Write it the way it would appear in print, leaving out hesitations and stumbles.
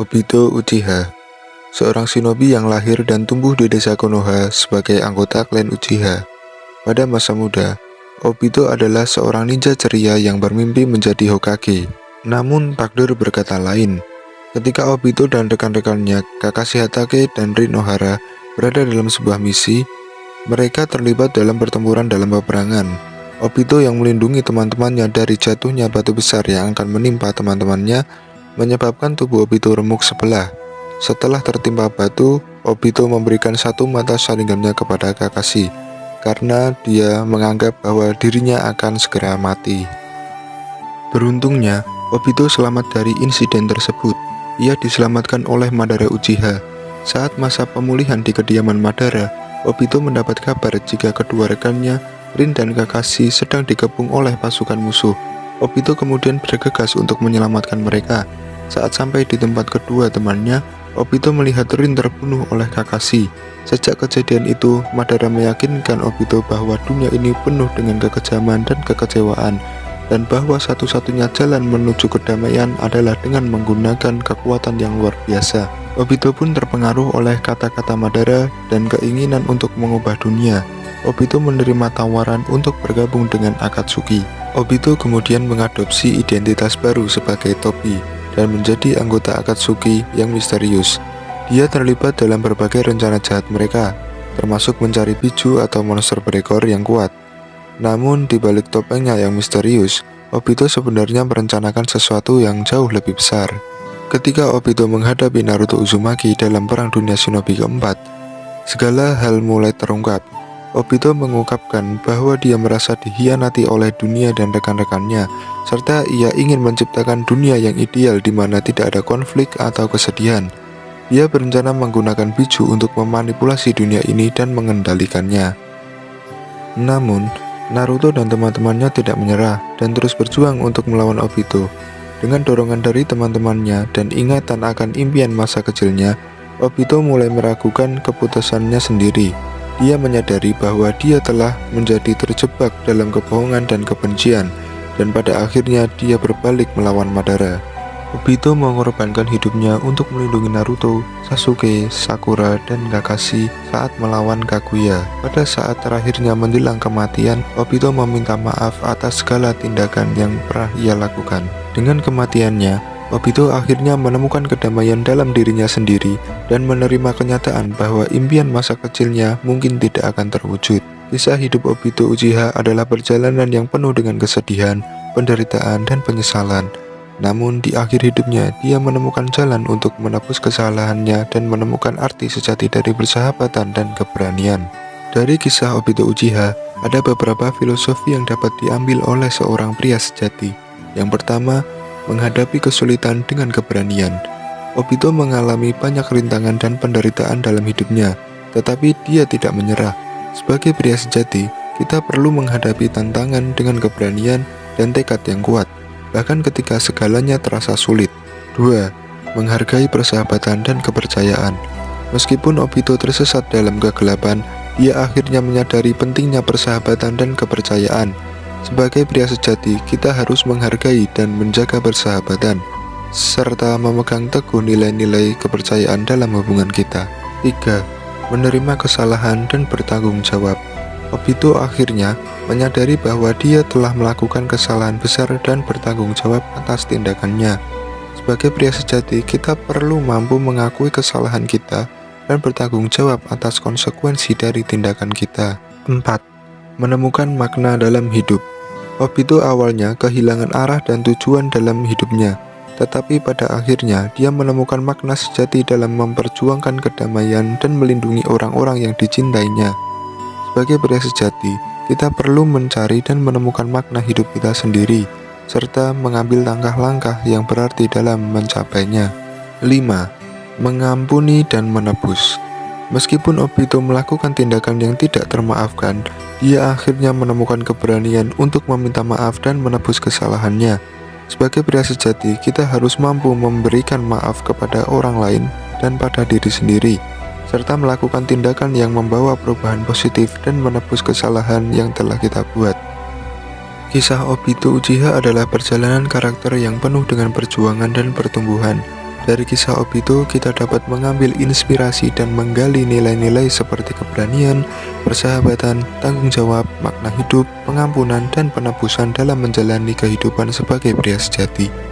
Obito Uchiha, seorang shinobi yang lahir dan tumbuh di desa Konoha sebagai anggota klan Uchiha. Pada masa muda, Obito adalah seorang ninja ceria yang bermimpi menjadi Hokage. Namun takdir berkata lain. Ketika Obito dan rekan-rekannya Kakashi Hatake dan Rin Ohara berada dalam sebuah misi, mereka terlibat dalam pertempuran dalam peperangan. Obito yang melindungi teman-temannya dari jatuhnya batu besar yang akan menimpa teman-temannya menyebabkan tubuh Obito remuk sebelah. Setelah tertimpa batu, Obito memberikan satu mata sharingannya kepada Kakashi karena dia menganggap bahwa dirinya akan segera mati. Beruntungnya, Obito selamat dari insiden tersebut. Ia diselamatkan oleh Madara Uchiha. Saat masa pemulihan di kediaman Madara, Obito mendapat kabar jika kedua rekannya, Rin dan Kakashi, sedang dikepung oleh pasukan musuh. Obito kemudian bergegas untuk menyelamatkan mereka. Saat sampai di tempat kedua temannya, Obito melihat Rin terbunuh oleh Kakashi. Sejak kejadian itu, Madara meyakinkan Obito bahwa dunia ini penuh dengan kekejaman dan kekecewaan, dan bahwa satu-satunya jalan menuju kedamaian adalah dengan menggunakan kekuatan yang luar biasa. Obito pun terpengaruh oleh kata-kata Madara dan keinginan untuk mengubah dunia. Obito menerima tawaran untuk bergabung dengan Akatsuki. Obito kemudian mengadopsi identitas baru sebagai topi dan menjadi anggota Akatsuki yang misterius. Dia terlibat dalam berbagai rencana jahat mereka, termasuk mencari biju atau monster berekor yang kuat. Namun di balik topengnya yang misterius, Obito sebenarnya merencanakan sesuatu yang jauh lebih besar. Ketika Obito menghadapi Naruto Uzumaki dalam Perang Dunia Shinobi keempat, segala hal mulai terungkap. Obito mengungkapkan bahwa dia merasa dikhianati oleh dunia dan rekan-rekannya, serta ia ingin menciptakan dunia yang ideal di mana tidak ada konflik atau kesedihan. Dia berencana menggunakan biju untuk memanipulasi dunia ini dan mengendalikannya. Namun, Naruto dan teman-temannya tidak menyerah dan terus berjuang untuk melawan Obito. Dengan dorongan dari teman-temannya dan ingatan akan impian masa kecilnya, Obito mulai meragukan keputusannya sendiri. Dia menyadari bahwa dia telah menjadi terjebak dalam kebohongan dan kebencian, dan pada akhirnya dia berbalik melawan Madara. Obito mengorbankan hidupnya untuk melindungi Naruto, Sasuke, Sakura, dan Kakashi saat melawan Kaguya. Pada saat terakhirnya menjelang kematian, Obito meminta maaf atas segala tindakan yang pernah ia lakukan. Dengan kematiannya, Obito akhirnya menemukan kedamaian dalam dirinya sendiri dan menerima kenyataan bahwa impian masa kecilnya mungkin tidak akan terwujud. Kisah hidup Obito Uchiha adalah perjalanan yang penuh dengan kesedihan, penderitaan, dan penyesalan. Namun di akhir hidupnya, dia menemukan jalan untuk menebus kesalahannya dan menemukan arti sejati dari persahabatan dan keberanian. Dari kisah Obito Uchiha, ada beberapa filosofi yang dapat diambil oleh seorang pria sejati. Yang pertama, menghadapi kesulitan dengan keberanian. Obito mengalami banyak rintangan dan penderitaan dalam hidupnya, tetapi dia tidak menyerah. Sebagai pria sejati, kita perlu menghadapi tantangan dengan keberanian dan tekad yang kuat, bahkan ketika segalanya terasa sulit. 2. Menghargai persahabatan dan kepercayaan. Meskipun Obito tersesat dalam kegelapan, dia akhirnya menyadari pentingnya persahabatan dan kepercayaan. Sebagai pria sejati, kita harus menghargai dan menjaga persahabatan, serta memegang teguh nilai-nilai kepercayaan dalam hubungan kita. 3. Menerima kesalahan dan bertanggung jawab. Obito akhirnya menyadari bahwa dia telah melakukan kesalahan besar dan bertanggung jawab atas tindakannya. Sebagai pria sejati, kita perlu mampu mengakui kesalahan kita dan bertanggung jawab atas konsekuensi dari tindakan kita. 4. Menemukan makna dalam hidup. Obito awalnya kehilangan arah dan tujuan dalam hidupnya, tetapi pada akhirnya dia menemukan makna sejati dalam memperjuangkan kedamaian dan melindungi orang-orang yang dicintainya. Sebagai pria sejati, kita perlu mencari dan menemukan makna hidup kita sendiri, serta mengambil langkah-langkah yang berarti dalam mencapainya. 5. Mengampuni dan menebus. Meskipun Obito melakukan tindakan yang tidak termaafkan, dia akhirnya menemukan keberanian untuk meminta maaf dan menebus kesalahannya. Sebagai pria sejati, kita harus mampu memberikan maaf kepada orang lain dan pada diri sendiri, serta melakukan tindakan yang membawa perubahan positif dan menebus kesalahan yang telah kita buat. Kisah Obito Uchiha adalah perjalanan karakter yang penuh dengan perjuangan dan pertumbuhan. Dari kisah Obito, kita dapat mengambil inspirasi dan menggali nilai-nilai seperti keberanian, persahabatan, tanggung jawab, makna hidup, pengampunan, dan penebusan dalam menjalani kehidupan sebagai pria sejati.